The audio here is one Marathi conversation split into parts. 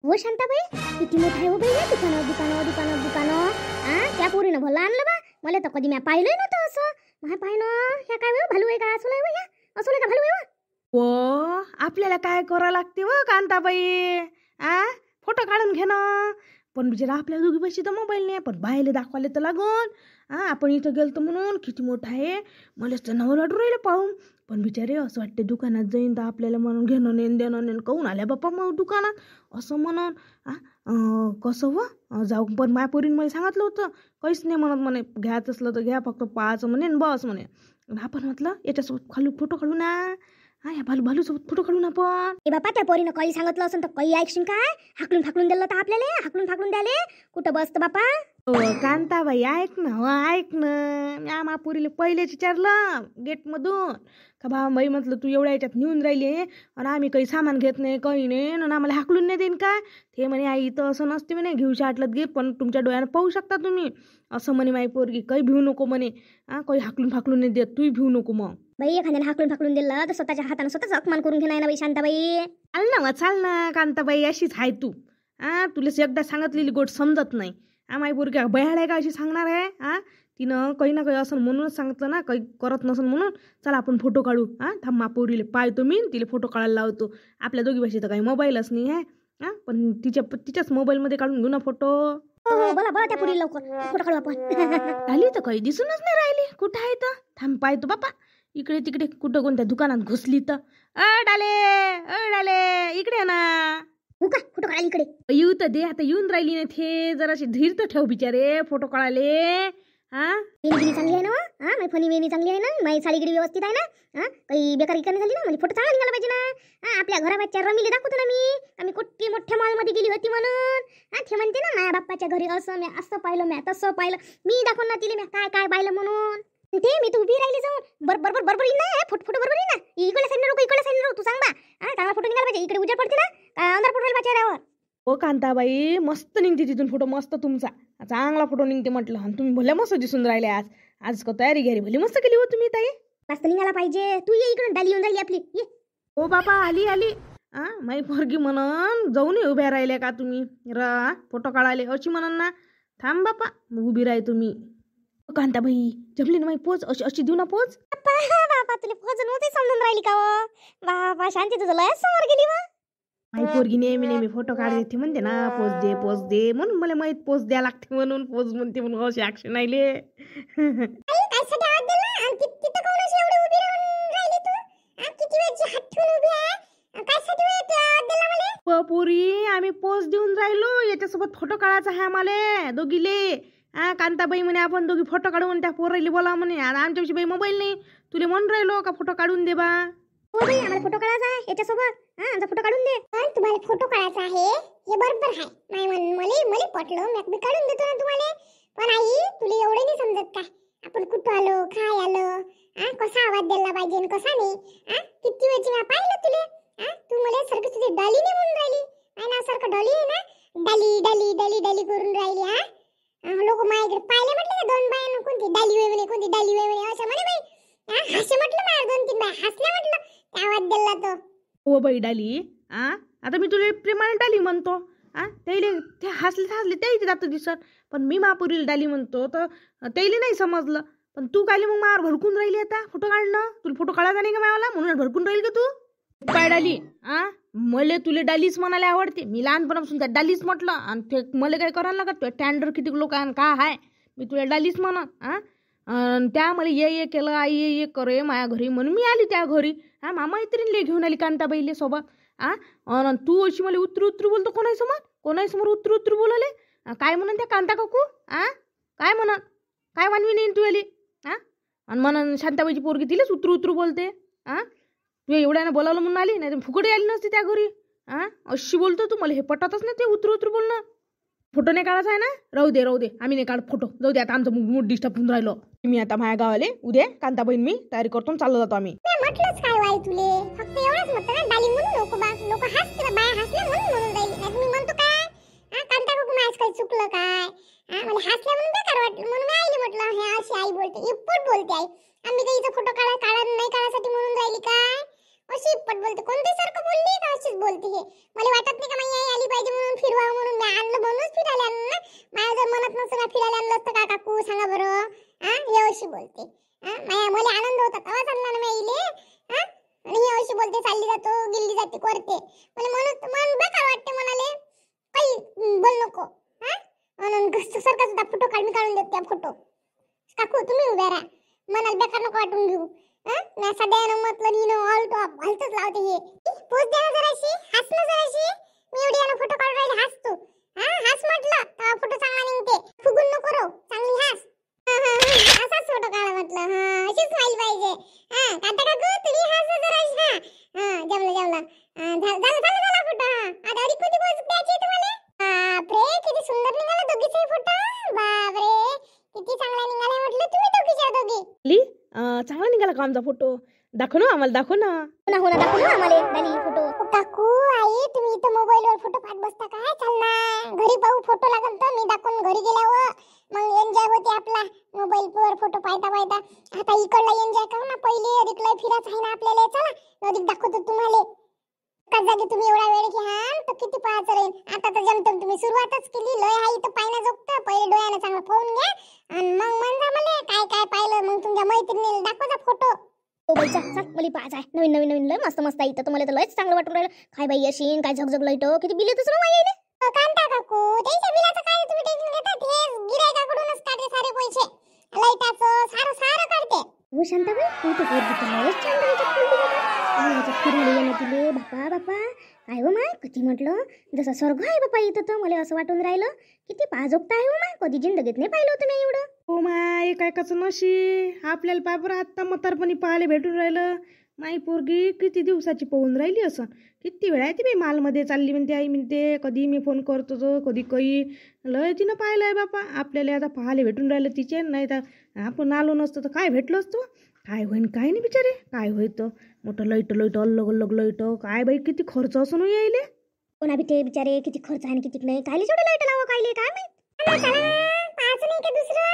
हो शांताबाई, किती मोठं आहे हो बाई हे दुकानं दुकानं दुकानं दुकानं. त्या पोरीनं भलं आणलं बा. मला तर कधी मी पाहिलंय नव्हतं असं. मग पाहिलं ह्या काय भालू आहे का असं नाही ह्या असं नाही का भालू आहे. हो आपल्याला काय करावं लागते व कांताबाई. फोटो काढून घेणं. पण बिचारा आपल्या दोघी पैसे तर मोबाईल नाही, पण बाहेर दाखवायला तर लागून. आपण इथं गेलतो म्हणून किती मोठं आहे मलाच तर नवं वाटून राहिलं पाहून. पण बिचारे असं वाटते दुकानात जाईन तर आपल्याला म्हणून घेणं नेन देणं नेन काहून आल्या बाप्पा मग दुकानात असं म्हणून. कसं व जाऊ. पण माझ्या पोरीनं मला सांगितलं होतं काहीच नाही म्हणत म्हणे, घ्यायचं असलं तर घ्या फक्त पाहायचं म्हणे बस म्हणे. आपण म्हटलं याच्यासोबत खालू फोटो काढू ना. या भालू सोबत फोटो काढून आपण. ए बापा त्या पोरीनं काही सांगितलं असं तर काही ऐकशील काय. हाकलून फाकलून दिलं तर आपल्याला हाकलून फाकलून द्याले कुठं बसतं बापा. कांताबाई ऐक ना मा पुरीला पहिलेच विचारलं गेट मधून का बा बाई म्हटलं तू एवढ्या याच्यात नेऊन राहिली आणि आम्ही काही सामान घेत नाही काही नाही आणि आम्हाला हाकलून नाही देईन का. ते म्हणे आई इथं असं नसते म्हणे, घेऊ शाटलं घे पण तुमच्या डोळ्यानं पाहू शकता तुम्ही असं म्हणे. माई पोरगी काही भिवू नको म्हणे. काही हाकलून फाकलून नाही देत, तूही भिवू नको. मग बाई एखाद्याने हाकलून फाकलून दिलं तर स्वतःच्या हाताने स्वतःच अपमान करून घेणार ना बाई शांताबाई. चाल ना कांताबाई अशीच आहे तू. तुला एकदा सांगितलेली गोट समजत नाही. माई पोरगी बयाळ आहे का अशी सांगणार आहे. तिनं काही ना काही असं म्हणूनच सांगितलं ना, काही करत नसन म्हणून. चला आपण फोटो काढू. थांब मा पोरीले पाहतो मी तिला फोटो काढायला लावतो. आपल्या दोघी भाषेत काही मोबाईलच नाही आहे. पण तिच्याच मोबाईलमध्ये काढून घेऊ ना फोटो. बोला बोला त्या पोरीला लवकर फोटो काढू आपण. आली तर काही दिसूनच नाही राहिली. कुठं आहे तर थांब पाहतो बापा. इकडे तिकडे कुठं कोणत्या दुकानात घुसली तर. डाले इकडे ना. का फोटो काढायला इकडे येऊ तर दे. आता येऊन राहिली नाही थे. जराशी धीर तर ठेव बिचारे फोटो काढायले. वेणी चांगली आहे ना. माझी फनी वेणी चांगली आहे ना. माझी साडीगिरी व्यवस्थित आहे ना. काही बेकारी कमी झाली ना. म्हणजे फोटो चांगला निघाला पाहिजे ना. आपल्या घराबाच्या रमीले दाखवतो ना मी. आम्ही कुठे मोठ्या मॉलमध्ये गेली होती म्हणून. ते म्हणते ना माझ्या बाप्पाच्या घरी असं मी असं पाहिलं मी तसं पाहिलं. मी दाखवून ना तिला मी काय काय पाहिलं म्हणून. ते मी तू उभी राहिली जाऊन बरोबर येईन ना. फोटो बरोबर येईन ना. इकडे साईड नको इकडे साईड नको. तू सांग बा. चांगला फोटो निघाला पाहिजे. इकडे उजेड पडते ना अंधार फोटो राहिला चेहऱ्यावर. हो कांताबाई मस्त निघते तिथून फोटो. मस्त तुमचा चांगला फोटो निघते म्हटलं. आणि तुम्ही भले मस्त दिसून राहिले. आज का तयारी घ्यारी भली मस्त केली हो तुम्ही ताई. मस्त निघाला पाहिजे. तू ये इकडून डाली येऊन राहिली आपली ये. हो बापा आली माई पोरगी म्हणून जाऊन उभ्या राहिल्या का तुम्ही फोटो काढायले अशी म्हणून ना. थांब बापा उभी राही तुम्ही. कांताबाई जमली ना माई पोच अशी देऊ ना पोच. बापा तुला पोच नव्हती समजून राहिली का बाबा. शांती तुझं लय समोर गेली वा. माई पोरगी नेहमी फोटो काढते म्हणते ना पोच दे म्हणून मला माहित पोच द्या लागते म्हणून पोच म्हणते म्हणून अशी ऍक्शन आले. पोरी आम्ही पोच देऊन राहिलो. याच्यासोबत फोटो काढायचा आहे आम्हाला दोघीले. कांताबाई म्हणे आपण दोघी फोटो काढू म्हणून त्या पोराली बोला म्हणे. आमच्यापाशी बाई मोबाईल नाही. तुले म्हणून राहिलो का फोटो काढून दे बा. हो बाई आम्हाला फोटो काढायचा आहे याच्यासोबत. आमचा फोटो काढून दे. पण तुम्हाला फोटो काढायचा आहे हे बरोबर आहे. मला पटलं मी काढून देतो ना तुम्हाला. पण आई तुला एवढं नाही समजत का आपण कुठं आलो काय आलो. कसा आवाज द्यायला पाहिजे कसा नाही. किती वेळची मी पाहिलं तुला. तू मला सारखं तुझी डाली नाही म्हणून राहिली. सारखं डॉली आहे ना. डाली करून राहिली. लोक माझ्याकडे पाहिले म्हटलं दोन बायानं कोणती डाली होय म्हणे असं म्हणे बाई. हसे म्हटलं माझ्या 2-3 बाय हसल्या म्हटलं त्या आवाज दिला तो. हो बाई डाली. आता मी तुला प्रेमाने डाली म्हणतो. ते हसले त्याही जातं दिसत. पण मी महापुरीला डाली म्हणतो तर त्याला नाही समजलं. पण तू काय मग मार भडकून राहिली आता फोटो काढणं. तुला फोटो काढायचा नाही का मायाला म्हणून भडकून राहील का तू. काय डाली. मले तुला डालीच म्हणायला आवडते. मी लहानपणापासून त्या डालीच म्हटलं. आणि ते मला काय करायला लागत टँडर किती लोक काय आहे मी तुला डालीच म्हणत. त्या मला ये केलं आई ये करे माझ्या घरी म्हणून मी आली त्या घरी. मामा मैत्रिणीला घेऊन आली कांताबाईले सोबत. तू अशी मला उतरू बोलतो कोणासमोर उतरू बोलाले. काय म्हणून त्या कांता काकू. काय म्हणत काय मानवी नाही तू आली. आणि म्हणून शांताबाईची पोरगी तिलाच उतरू बोलते. तू एवढ्यानं बोलावलं म्हणून आली नाही फुकडी आली नसती त्या घरी. अशी बोलतो तू मला हे पटतच नाही ते उतरू बोलणं. फोटो नाही काढायचा आहे ना. राहू दे आम्ही नाही काढ फोटो. जाऊ दे आता आमचं मूड डिस्टर्ब होऊन राहिलो. मी आता माझ्या गावाले उद्या कांताबाईन मी तयारी करतो चाललो जातो आम्ही. म्हटलंच काय वाई तुले फक्त एवढंच म्हणतो ना डाली म्हणून लोक हसते बाया हसल्या म्हणून राहिली. नाही मी म्हणतो काय कांता काकू माझं काही चुकलं काय. मला हसल्या म्हणून बेकार वाटलं म्हणून मी आईला म्हटलं हे अशी आई बोलते इप्पट बोलते आई. आम्ही काही इथं फोटो काढा नाही काढायसाठी म्हणून राहिली काय. अशी इप्पट बोलते कोणती सारखं बोलली का अशीच बोलते. हे मला वाटत नाही का माझी आई आली पाहिजे म्हणून म्हणूनच फिरायला आणलं ना. माझ्या जर म्हणत नसतं का फिरायला आणलं असतं का काकू, सांगा बरं. हे अशी बोलते. मला आनंद होता तेव्हा चालला ना मी. आणि हे अशी बोलते, चालली जातो, गिल्ली जाते करते. मला म्हणून मन बेकार वाटते, म्हणाले काही बोल नको. म्हणून सरका सुद्धा फोटो काढून देते त्या फोटो. काकू तुम्ही उभ्या राहा, मनाला बेकार नको वाटून घेऊ. नाही सध्यानं म्हटलं नी ऑल टॉप हलतच लावते हे. पोच द्या ना जराशी, हस ना जराशी. मी एवढी यानं फोटो काढून राहिले, हस तू. हस म्हटलं तेव्हा फोटो चांगला निघते. फुगून नको राहू, चांगली हस. असाच फोटो काढा म्हटलं. अशी स्माइल पाहिजे. काका काकू तुम्ही हस जराशी. जमलं झाला फोटो. आता अडी किती पोच द्यायची तुम्हाला. बापरे किती सुंदर निघाला दोघीचे फोटो. बापरे किती चांगला निघाला म्हटलं तुम्ही दोघीच्या दोघी. चांगला निघाला का आमचा फोटो? दाखव ना आम्हाला, दाखव ना. हो ना दाखव ना आम्हाला डाली फोटो. काकू आई तुम्ही इथं मोबाईलवर फोटो पाहत बसता काय? चल ना घरी पाहू फोटो लागल तर मी दाखवून घरी गेल्यावर मग एन्जॉय होते आपला मोबाईलवर फोटो पाहता. आता इकडला एन्जॉय करू ना, पहिले अधिकला फिरायचं आहे ना आपल्याला. चला अधिक दाखवतो तुम्हाला. का जागी तुम्ही एवढा वेळ घ्याल तर किती पाहायचं राहील. आता तर जमतं, तुम्ही सुरुवातच केली. लय आहे इथं पाहण्या जोगतं. पहिले डोळ्यानं चांगलं पाहून घ्या आणि मग म्हणजा मला काय काय पाहिलं. मग तुमच्या मैत्रिणीला दाखवायचा फोटो. ओ बाई चल मला पाहायचं आहे. नवीन लय मस्त आहे इथं. तुम्हाला तर लयच चांगलं वाटून राहिलं. काय बाई अशीन काय झगझग लाईट किती बिल येतच ना माई. कांता काकू त्याच्या बिलाचं काय तुम्ही टेन्शन घेतात. हे गिरायकाकडूनच काढते सारे पैसे. लाईटाचं सारं काढते. हो शांताबाई तू तर पोरगी तर लयच छान राहायचं बोलली बाबा. फिरायला येणं तिले बापा काय हो माय किती म्हटलं जसं स्वर्ग आहे बापा इथं. तर मला असं वाटून राहिलं किती पाजोगता आहे हो माय. कधी जिंदगीत नाही पाहिलं होतं मी एवढं. हो माय काय कसं नशी आपल्याला पाबर आत्ता म्हातारपणी पाहायला भेटून राहिलं. माई पोरगी किती दिवसाची पाहून राहिली. असं किती वेळा आहे ती बाई मालमध्ये चालली म्हणते. आई म्हणते कधी मी फोन करतो जो कधी काही लय तिनं पाहिलंय बापा. आपल्याला आता पाहायला भेटून राहिलं तिचे. नाही तर आपण आलो नसतो तर काय भेटलं असतो. काय होईन काय नाही बिचारे. काय होईत मोठं लाईट अलग लाईट. काय बाई किती खर्च असून यायले. कोणा बी ते बिचारे किती खर्च आहे किती नाही. कायले एवढं लाईट लावा कायले काय माहित. नाही का दुसरं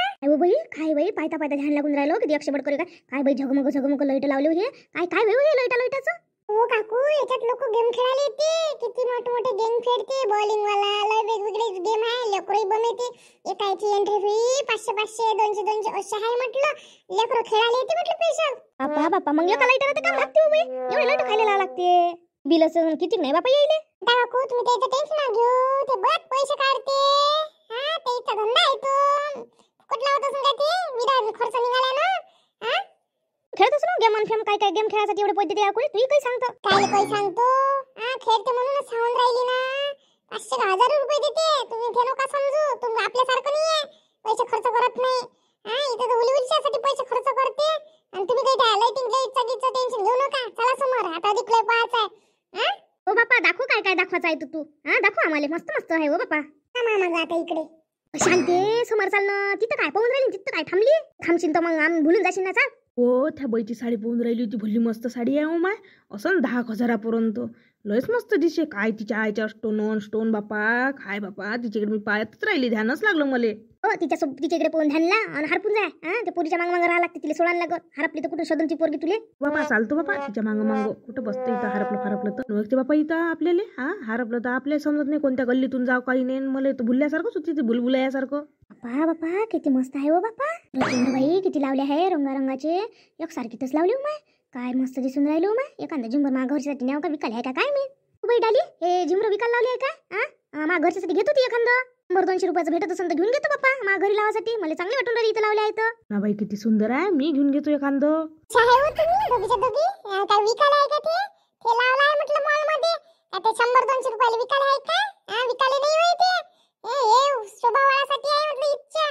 काय बाई पायता ध्यान लागून राहिलो. किती अक्षबड करे काय बाई झगमग लाईट लावले हे काय बाई हे लाईटाचं. हो काकू याच्यात लोक गेम खेळायला येते. किती मोठे गेम खेळते. बॉलिंग वाला लय वेगवेगळे गेम आहे. लेकरही बनवते. एकाची एंट्री फी 500 200 अशा आहे म्हटलं. लेकर खेळायला येते म्हटलं पैसा. बापा मग एका लाईटाला तर काम लागते हो बाई. एवढे लाईट खायला लावा लागते. बिल असं किती नाही बापा येईल. काकू तुम्ही त्याचं टेन्शन ना घेऊ. ते बघ पैसे काढते. त्याचा धंदा आहे तो. कुठला होता सांगा ते विना खर्च निघाला ना. खेळतोस ना गेम आणि काय गेम खेळायसाठी एवढे पैसे द्या कोणी. तू काही सांगतो काय सांगतो. खेळते म्हणूनच सांगून राहिली ना. 500 रुपये देते. तुम्ही ते नका समजू. तुम्ही आपल्यासारखं नाही आहे. पैसे खर्च करत नाही. इथे तर उलीसाठी पैसे खर्च करते. आणि तुम्ही काही लाईटिंग टेन्शन घेऊ नका. चला समोर आता अधिक लय पाहायचं आहे. हो बापा दाखव काय दाखवायचं आहे तू. दाखव आम्हाला मस्त आहे हो बापा. मामा आता इकडे शांते समोर चालणं. तिथं काय पाहून राहिली. तिथं काय थांबशील तर मग आम्ही भुलून जाशील ना. चाल हो त्या बाईची साडी पाहून राहिली होती. भुल्ली मस्त साडी आहे हो माय. असं 10,000पर्यंत लयच मस्त दिसे. काय तिच्या आईच्या स्टोन बापा. काय बापा तिच्याकडे मी पाहतच राहिली. ध्यानच लागलं मला. हो तिच्याकडे पाहून ध्यानला आणि हरपून जाय. ते पोरीच्या मागं राहा लागते. तिला सोडायला लागत. हरपली तर कुठं शोधून ती पोरगी तुले. बापा चालतो बापा तिच्या मागं कुठं बसतं इथं. हरपलं तर नव्हते बापा इथं आपल्याला. हरपलं तर आपल्याला समजत नाही कोणत्या गल्लीतून जाऊ काही नाही. मला तर भुलल्यासारखंच होती. ते भुलभुलयासारखं. बापा किती मस्त आहे हो बापा. बाई किती लावले आहे रंगारंगाचे. एकसारखीच लावली हो माय. काय मस्त दिसून राहिलो माय. एखादा झुंबर माझ्या घरच्यासाठी नाव का विकायला आहे का काय मी. बाई डाली हे झुंबर विकायला लावले आहे का. माझ्या घरच्यासाठी घेत होती एखादं 100-200 रुपयाचं भेटत असेल तर घेऊन घेतो बाप्पा. माझ्या घरी लावासाठी मला चांगले वाटून राहिली. इथं लावले आहेत ना बाई किती सुंदर आहे. मी घेऊन घेतो एखादं. काय विकायला आहे का ते. ते लावलं आहे म्हटलं मॉल मध्ये. ते 100-200 रुपयाला विकायला आहे का. विकायला नाही होय ते. हे शोभावाळासाठी आहे म्हटलं इच्छा.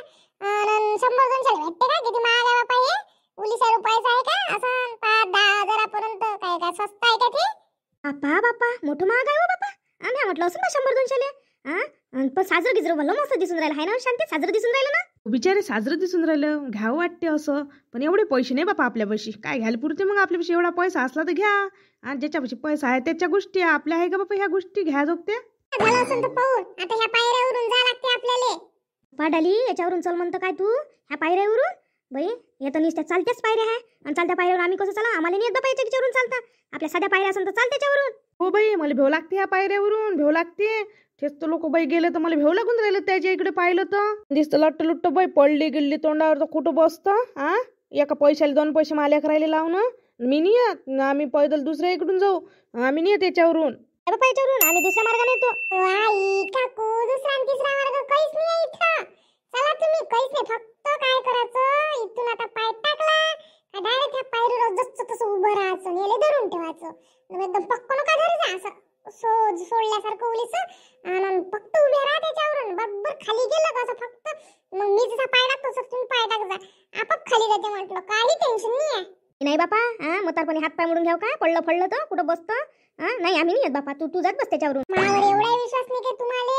100-200 भेटते का. किती महाग आहे बापा हे. 20 रुपयाचं आहे का. असं 5-10 हजारापर्यंत काय स्वस्त आहे का ते. बापा मोठं महाग आहे हो बापा. आम्ही म्हटलं असं ना 100-200 पण साजरं गिजरं भलं मस्त दिसून राहिलं आहे ना शांती. साजरं दिसून राहिलं ना. बिचारे साजरं दिसून राहिलं. घ्यावं वाटते असं. पण एवढे पैसे नाही बापा आपल्यापाशी. काय घ्यायला पुरते मग आपल्यापाशी. एवढा पैसा असला तर घ्या. आणि ज्याच्यापाशी पैसा आहे त्याच्या गोष्टी आपल्या आहे का बापा. ह्या गोष्टी घ्या जोगत्या. झालं असं तर पाहू. आता ह्या पायऱ्यावरून जा लागते आपल्याला. पाडाली याच्यावरून चल म्हणतं काय तू. ह्या पायऱ्यावरून बाई येतं नुसत्या चालत्याच पायऱ्या आहे. आणि चालत्या पायऱ्यावर आम्ही कसं चला. आम्हाला नाही एकदा पायऱ्याच्या चालता. आपल्या साध्या पायऱ्या असेल तर चाल त्याच्यावरून. हो बाई, मला भेव लागते ह्या पायऱ्यावरून, भेव लागते. तेच तर लोक बाई गेले तर मला भेव लागून राहिलं त्याच्या इकडे पाहिलं तर. दिसतं लट्ट लुट्ट बाई, पडली गिल्ली तोंडावर तर कुठं बसतं. एका पैशाला 2 पैसे माल्या करायला लावणं. मी नाही येत, आम्ही पैदल दुसऱ्या इकडून जाऊ. आम्ही नाही येत त्याच्यावरून. बाबा याच्यावरून आम्ही दुसऱ्या मार्गाने येतो. आई काकू, दुसरा आणि तिसरा मार्ग काहीच नाही आहे इथं. चला तुम्ही, काहीच नाही. फक्त काय करायचं, इथून आता पाय टाकला का डायरेक्ट ह्या पायरीवर जसं तसं उभं राहायचं आणि याला धरून ठेवायचं. एकदम पक्क नका धरायचं, असं सोडल्यासारखं उलीच आणि फक्त उभे राहा त्याच्यावरून. बरोबर खाली गेलं का असं फक्त मग मी जसा पाय टाकतो तसं तुम्ही पाय टाकजा, आपाप खाली जाते. म्हटलं काही टेन्शन नाही आहे. नाही बापा, म्हातारपणी हात पाय मोडून घ्याव का? पडलं फडलं तर कुठं बसतं? नाही आम्ही नाही येत बापा, तू जात बस त्याच्यावरून. माझ्यावर एवढा विश्वास नाही का तुम्हाला?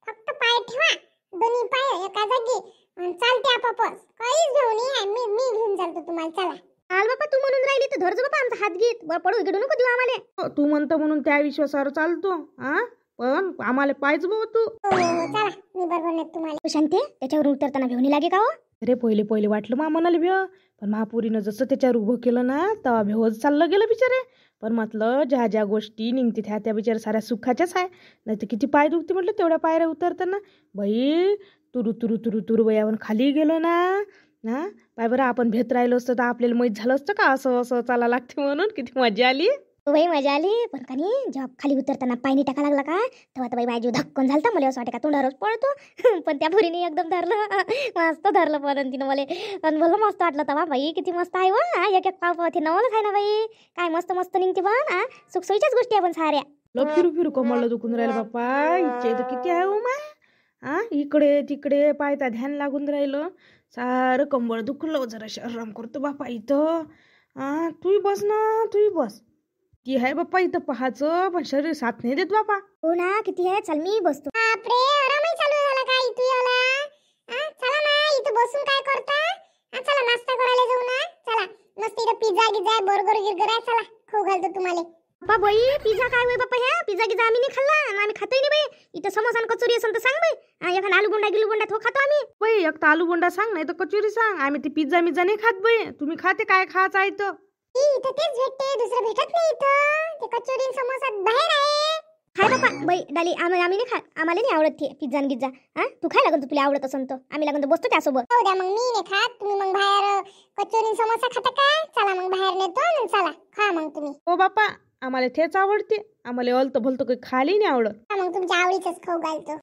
फक्त पाय ठेवा, दोन्ही पाय एका जागी, चालते आपापच. काहीच घेऊन ये, मी घेऊन चालतो तुम्हाला. चला चाल बापा, तू म्हणून राहिली तर धरजो बापा आमचा हात घेत. पडू गिडू नको देऊ आम्हाला. तू म्हणतो म्हणून त्या विश्वासावर चालतो. पण आम्हाला पाहिजे भाऊ तू. चला, मी बरोबर नाही तुम्हाला. शांती, त्याच्यावर उतरताना घेऊन लागे का हो? अरे पहिले वाटलं मा मनाला भेव, पण महापुरीनं जसं त्याच्यावर उभं केलं ना तेव्हा भेवच चाललं गेलं बिचारे. पण म्हटलं ज्या गोष्टी निघते त्या बिचारे साऱ्या सुखाच्याच आहे. नाही तर किती पाय दुखते म्हटलं तेवढ्या पायऱ्या उतरताना. बाई तुरु वयावर खाली गेलो ना. पाय बरं, आपण भेट राहिलो असतं तर आपल्याला माहीत झालं असतं का असं चाला लागते म्हणून. किती मजा आली बाई, मजा आली. पण का नाही, जेव्हा खाली उतरताना पायनी टाका लागला का तेव्हा तर बाई माझी धक्कन झालता. मला असं वाटे का तोंडावरच पळतो. पण त्या पोरीने एकदम धरलं, मस्त धरलं. पण तिनं मला पण भलं मस्त वाटलं तेव्हा. बाई किती मस्त आहे वा, एक पाव ते नवलच आहे ना बाई. काय मस्त मस्त निघते पण. सुखसोयीच्याच गोष्टी आहे पण साऱ्या. फिरू कमळला दुखून राहिलं बाप्पा. इच्छा इथं किती आहे हो माय. इकडे तिकडे पायता ध्यान लागून राहिलं. सारं कंबळ दुखलं. जरा आराम करतो बापा इथं. तूही बस ना, तूही बस. ती आहे बाप्पा इथं पाहायचं, पण शरीर साथ नाही देत बापा. हो ना, किती आहे. चल मी बसतो. बापरे, आरामही चालू झाला का इथं याला? चला ना, इथं बसून काय करता? चला नाश्ता करायला जाऊ ना. चला मस्त इथं पिझ्झा गिझा बर्गर गिर्गर आहे. चला खाऊ घालतो तुम्हाला. बाबा बाई, पिझ्झा काय होय बाप्पा? ह्या पिझ्झा गिझा आम्ही नाही खाल्ला आणि आम्ही खातोय नाही बाई. इथं समोसा आणि कचोरी असेल तर सांग बाई. एखादा आलू बोंडा गिलू बोंडा तो खातो आम्ही. बाई एक तर आलू बोंडा सांग, नाही तर कचोरी सांग. आम्ही ते पिझ्झा मिझ्झा नाही खात बाई. तुम्ही खाते काय खायचं आहे तर? इथं तेच भेटते, दुसरं भेटत नाही इथं. ते कचोरी समोसा बाहेर आहे. खाय बापा बाई डाली, आम्ही नाही खात. आम्हाला नाही आवडत ते पिझ्झा आणि गिझ्झा. तू खाय लागून, तुला आवडत असेल तर आम्ही लागून बसतो त्यासोबत. हो द्या मग, मी नाही खात. तुम्ही मग बाहेर कचोरी समोसा खाता काय? चला मग बाहेर नेतो. चला खा मग तुम्ही. हो बापा, आम्हाला तेच आवडते. आम्हाला अलतं भलतं काही खाली नाही आवडत. मग तुमच्या आवडीचंच खाऊ घालतो.